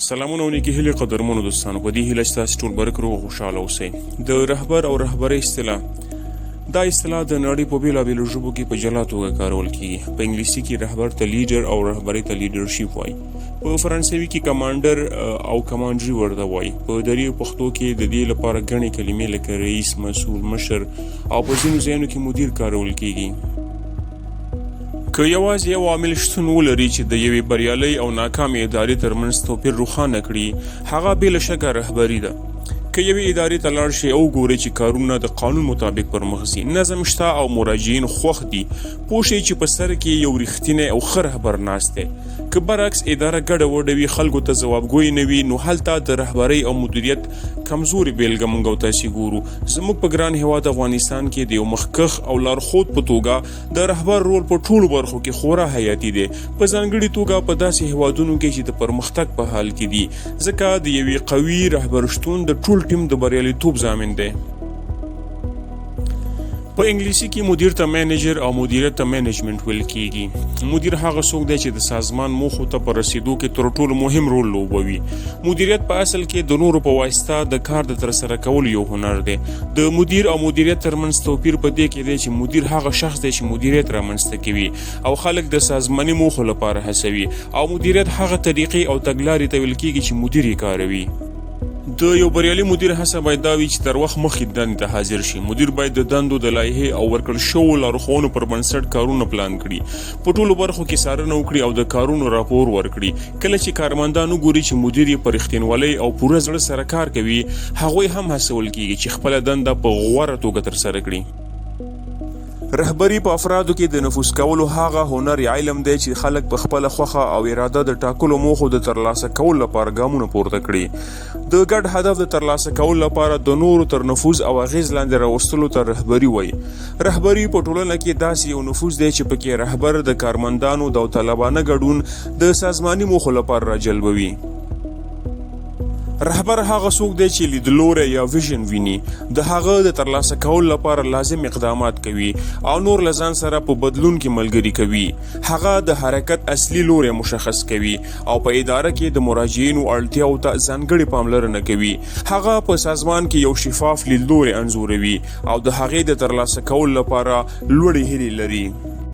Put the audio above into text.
سلامونه ونیکې هیلې قدرمنو دوستانو په دې هیله چې تاسو ټول برک روغ خوشحاله اوسئ. د رهبر او رهبرۍ اصطلاح دا اصطلاح د نړۍ په بیلابیلو ژبو کې په جلا توګه کارول کیږي. په انګلیسي کې رهبر ته لیډر او رهبرۍ ته لیډرشپ وایي. په فرانسوي کې کمانډر او کمانډري ورته وایي. په دري پښتو کې د دې لپاره ګڼې کلمې لکه رئیس، مسؤل، مشر او په ځینو ځایونو کې مدیر کارول کیږي. که یوازې یو عامل شتون ولري چې د یوې بریالۍ او ناکامې ادارې ترمنځ توپیر روښانه کړي، هغه بې له شکه رهبري ده. که یوې ادارې ته لاړ شي او ګوري چې کارونه د قانون مطابق پر مخ ځي، نظم شته او مراجعین خوښ دي، پوه شئ چې په سر کې یو رښتینی او ښه رهبر ناست دی. که برعکس اداره ګډه وډه وي، خلکو ته ځوابګوی نه وي، نو هلته د رهبرۍ او مدیریت کمزوري بیلګه موږ او تاسې ګورو. زموږ په ګران هیواد افغانستان کې د یو مخکښ او لارښود په توګه د رهبر رول په ټولو برخو کې خورا حیاتي دی، په ځانګړې توګه په داسې هیوادونو کې چې د پرمختګ په حال کې دي، ځکه د یوې قوي رهبر شتون د ټول ټیم د بریالیتوب ضامن دی. په انګلیسي کې مدیر ته منیجر او مدیریت ته منیجمنت ویل کیږي. مدیر هغه څوک دی چې د سازمان موخو ته په رسیدو کې تر ټولو مهم رول لوبوي. مدیریت په اصل کې د نورو په واسطه د کار د ترسره کولو یو هنر دی. د مدیر او مدیریت ترمنځ توپیر په دې کې دی چې مدیر هغه شخص دی چې مدیریت رامنځته کوي او خلک د سازماني موخو لپاره هڅوي، او مدیریت هغه طریقې او تګلارې ته ویل کیږي چې مدیر یې کاروي. د یو بریالي مدیر هڅه باید دا وي چې تر وخت مخکې دندې ته حاضر شي. مدیر باید د دندو د لایحې او ورکړل شوو لارښوونو پر بنسټ کارونه پلان کړي، په ټولو برخو کې څارنه وکړي او د کارونو راپور ورکړي. کله چې کارمندان وګوري چې مدیر یې په رښتینولۍ او پوره زړه سره کار کوي، هغوی هم هڅول کیږي چې خپله دنده په غوره توګه ترسره کړي. رهبري په افرادو کې د نفوذ کولو هغه هنر یا علم دی چې خلک په خپله خوښه او اراده د ټاکلو موخو د ترلاسه کولو لپاره ګامونه پورته کړي. د ګډ هدف د ترلاسه کولو لپاره د نورو تر نفوذ او اغیز لاندې راوستلو ته رهبري وایي. رهبري په ټولنه کې داسې یو نفوذ دی چې پکې رهبر د کارمندانو د داوطلبانه ګډون د سازماني موخو لپاره راجلبوي. رهبر هغه څوک دی چې لیدلوری یا ویژن ویني، د هغه د ترلاسه کولو لپاره لازم اقدامات کوي او نور له ځان سره په بدلون کې ملګري کوي. هغه د حرکت اصلي لوری مشخص کوي او په اداره کې د مراجعینو اړتیاو ته ځانګړې پاملرنه کوي. هغه په سازمان کې یو شفاف لیدلوری انځوروي او د هغې د ترلاسه کولو لپاره لوړې هیلې لري.